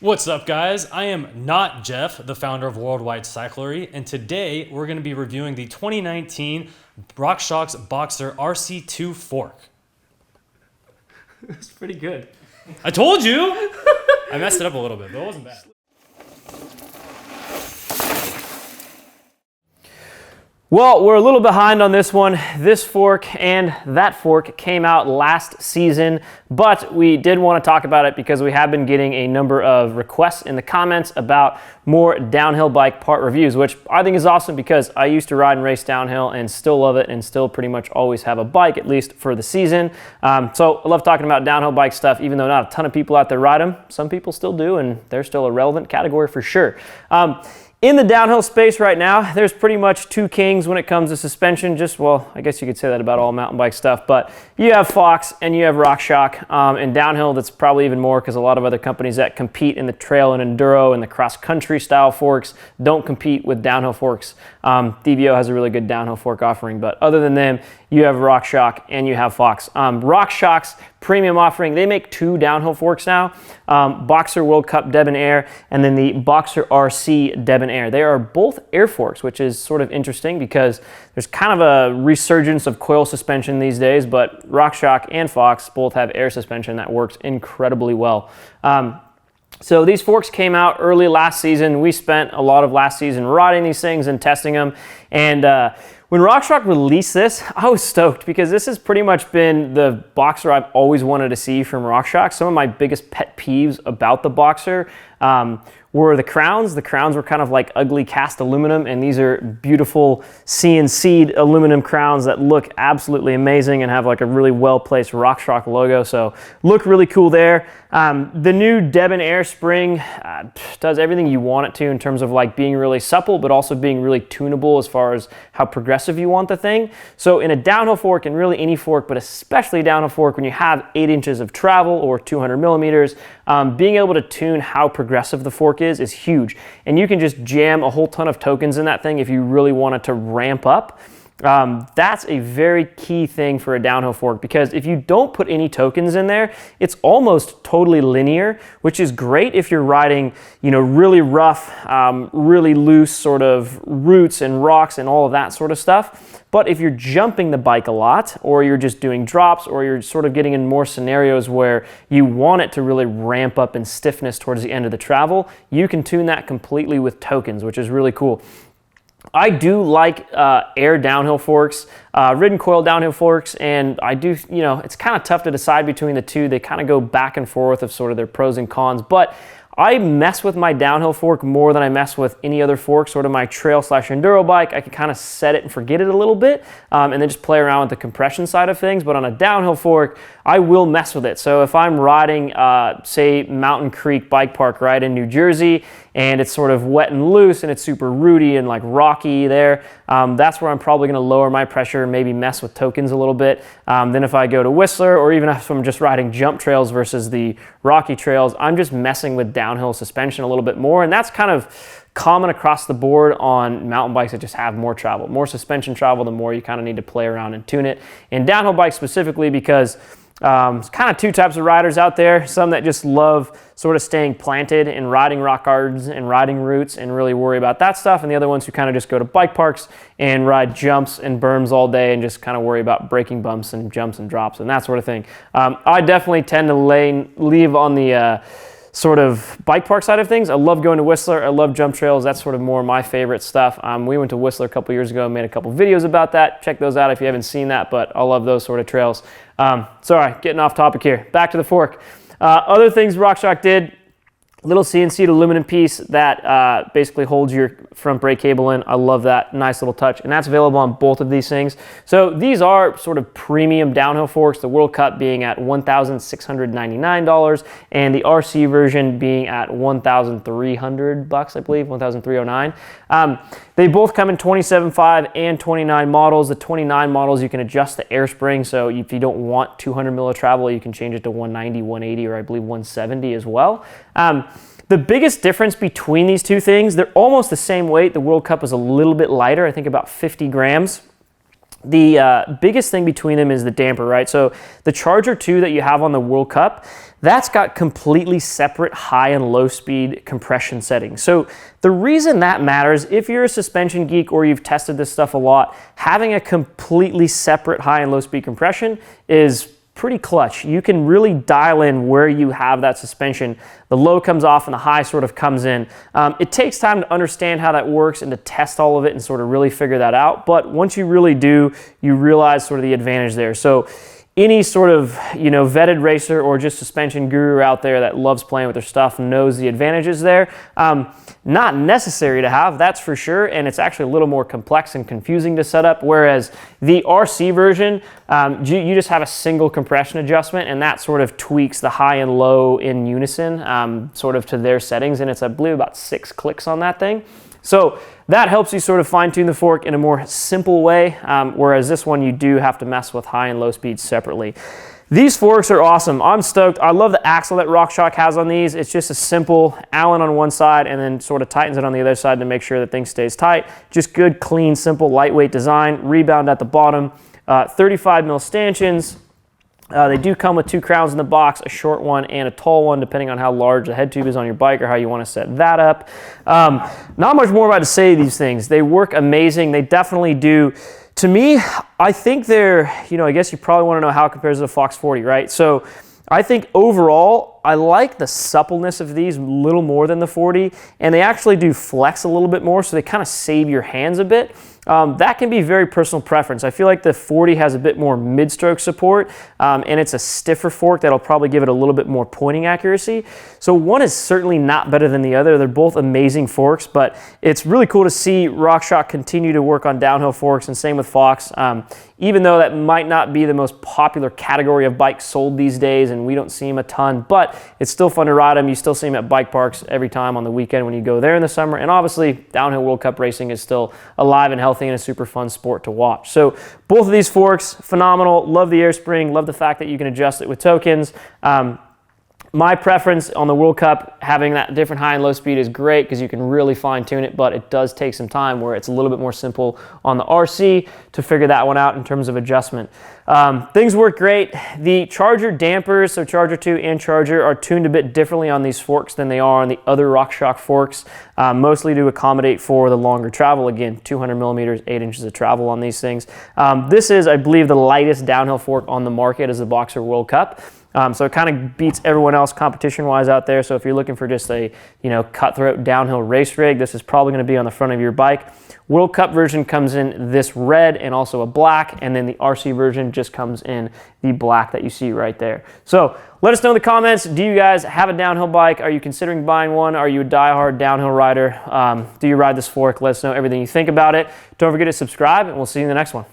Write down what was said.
What's up, guys? I am not Jeff, the founder of Worldwide Cyclery, and today we're going to be reviewing the 2019 RockShox Boxxer RC2 fork. That's pretty good. I told you! I messed it up a little bit, but it wasn't bad. Well, we're a little behind on this one. This fork and that fork came out last season, but we did want to talk about it because we have been getting a number of requests in the comments about more downhill bike part reviews, which I think is awesome because I used to ride and race downhill and still love it and still pretty much always have a bike, at least for the season. So I love talking about downhill bike stuff, even though not a ton of people out there ride them. Some people still do, and they're still a relevant category for sure. In the downhill space right now, there's pretty much two kings when it comes to suspension. Well, I guess you could say that about all mountain bike stuff, but you have Fox and you have RockShox. In downhill, that's probably even more because a lot of other companies that compete in the trail and enduro and the cross-country style forks don't compete with downhill forks. DBO has a really good downhill fork offering, but other than them, you have RockShox and you have Fox. RockShox premium offering, they make two downhill forks now, Boxxer World Cup DebonAir and then the Boxxer RC DebonAir. They are both air forks, which is sort of interesting because there's kind of a resurgence of coil suspension these days, but RockShox and Fox both have air suspension that works incredibly well. So these forks came out early last season. We spent a lot of last season riding these things and testing them. And when RockShox released this, I was stoked because this has pretty much been the Boxxer I've always wanted to see from RockShox. Some of my biggest pet peeves about the Boxxer were the crowns. The crowns were kind of like ugly cast aluminum, and these are beautiful CNC'd aluminum crowns that look absolutely amazing and have like a really well-placed RockShox logo, so look really cool there. The new DebonAir spring does everything you want it to in terms of like being really supple, but also being really tunable as far as how progressive you want the thing. So in a downhill fork, and really any fork, but especially a downhill fork, when you have 8 inches of travel or 200 millimeters, being able to tune how progressive the fork is huge. And you can just jam a whole ton of tokens in that thing if you really want it to ramp up. That's a very key thing for a downhill fork, because if you don't put any tokens in there, it's almost totally linear, which is great if you're riding, you know, really rough, really loose sort of roots and rocks and all of that sort of stuff. But if you're jumping the bike a lot, or you're just doing drops, or you're sort of getting in more scenarios where you want it to really ramp up in stiffness towards the end of the travel, you can tune that completely with tokens, which is really cool. I do like air downhill forks, ridden coil downhill forks, and I do, you know, it's kind of tough to decide between the two. They kind of go back and forth of sort of their pros and cons, but I mess with my downhill fork more than I mess with any other fork. Sort of my trail/enduro bike, I can kind of set it and forget it a little bit, and then just play around with the compression side of things. But on a downhill fork, I will mess with it. So if I'm riding, say, Mountain Creek Bike Park right in New Jersey, and it's sort of wet and loose and it's super rooty and like rocky there, that's where I'm probably going to lower my pressure, maybe mess with tokens a little bit. Then if I go to Whistler, or even if I'm just riding jump trails versus the rocky trails, I'm just messing with downhill suspension a little bit more. And that's kind of common across the board on mountain bikes that just have more travel. More suspension travel, the more you kind of need to play around and tune it. In downhill bikes specifically, because there's kind of two types of riders out there. Some that just love sort of staying planted and riding rock gardens and riding routes and really worry about that stuff. And the other ones who kind of just go to bike parks and ride jumps and berms all day and just kind of worry about breaking bumps and jumps and drops and that sort of thing. I definitely tend to leave on the sort of bike park side of things. I love going to Whistler. I love jump trails. That's sort of more my favorite stuff. We went to Whistler a couple years ago and made a couple videos about that. Check those out if you haven't seen that, but I love those sort of trails. Sorry, getting off topic here. Back to the fork. Other things RockShox did, little CNC'd aluminum piece that basically holds your front brake cable in. I love that. Nice little touch. And that's available on both of these things. So these are sort of premium downhill forks, the World Cup being at $1,699 and the RC version being at $1,300, I believe, $1,309. They both come in 27.5 and 29 models. The 29 models, you can adjust the air spring. So if you don't want 200 mil of travel, you can change it to 190, 180, or I believe 170 as well. The biggest difference between these two things, they're almost the same weight. The World Cup is a little bit lighter, I think about 50 grams. The biggest thing between them is the damper, right? So the Charger 2 that you have on the World Cup, that's got completely separate high and low speed compression settings. So the reason that matters, if you're a suspension geek or you've tested this stuff a lot, having a completely separate high and low speed compression is pretty clutch. You can really dial in where you have that suspension. The low comes off and the high sort of comes in. It takes time to understand how that works and to test all of it and sort of really figure that out. But once you really do, you realize sort of the advantage there. So any sort of, vetted racer or just suspension guru out there that loves playing with their stuff knows the advantages there. Not necessary to have, that's for sure, and it's actually a little more complex and confusing to set up, whereas the RC version, you just have a single compression adjustment, and that sort of tweaks the high and low in unison, sort of to their settings, and it's, I believe, about 6 clicks on that thing. So that helps you sort of fine tune the fork in a more simple way, whereas this one you do have to mess with high and low speeds separately. These forks are awesome. I'm stoked. I love the axle that RockShox has on these. It's just a simple Allen on one side and then sort of tightens it on the other side to make sure that thing stays tight. Just good, clean, simple, lightweight design. Rebound at the bottom. 35 mil stanchions. They do come with 2 crowns in the box, a short one and a tall one, depending on how large the head tube is on your bike or how you want to set that up. Not much more about to say these things. They work amazing. They definitely do. To me, I think they're, I guess you probably want to know how it compares to the Fox 40, right? So I think overall, I like the suppleness of these a little more than the 40, and they actually do flex a little bit more, so they kind of save your hands a bit. That can be very personal preference. I feel like the 40 has a bit more mid-stroke support, and it's a stiffer fork that'll probably give it a little bit more pointing accuracy. So one is certainly not better than the other. They're both amazing forks, but it's really cool to see RockShox continue to work on downhill forks, and same with Fox. Even though that might not be the most popular category of bikes sold these days, and we don't see them a ton, but it's still fun to ride them. You still see them at bike parks every time on the weekend when you go there in the summer, and obviously downhill World Cup racing is still alive and healthy and a super fun sport to watch. So both of these forks, phenomenal. Love the air spring, love the fact that you can adjust it with tokens. My preference on the World Cup, having that different high and low speed is great because you can really fine tune it, but it does take some time where it's a little bit more simple on the RC to figure that one out in terms of adjustment. Things work great. The Charger dampers, so Charger 2 and Charger, are tuned a bit differently on these forks than they are on the other RockShox forks, mostly to accommodate for the longer travel. Again, 200 millimeters, 8 inches of travel on these things. This is, I believe, the lightest downhill fork on the market as the Boxxer World Cup. So it kind of beats everyone else competition-wise out there. So if you're looking for just a, cutthroat downhill race rig, this is probably going to be on the front of your bike. World Cup version comes in this red and also a black, and then the RC version just comes in the black that you see right there. So let us know in the comments, do you guys have a downhill bike? Are you considering buying one? Are you a diehard downhill rider? Do you ride this fork? Let us know everything you think about it. Don't forget to subscribe, and we'll see you in the next one.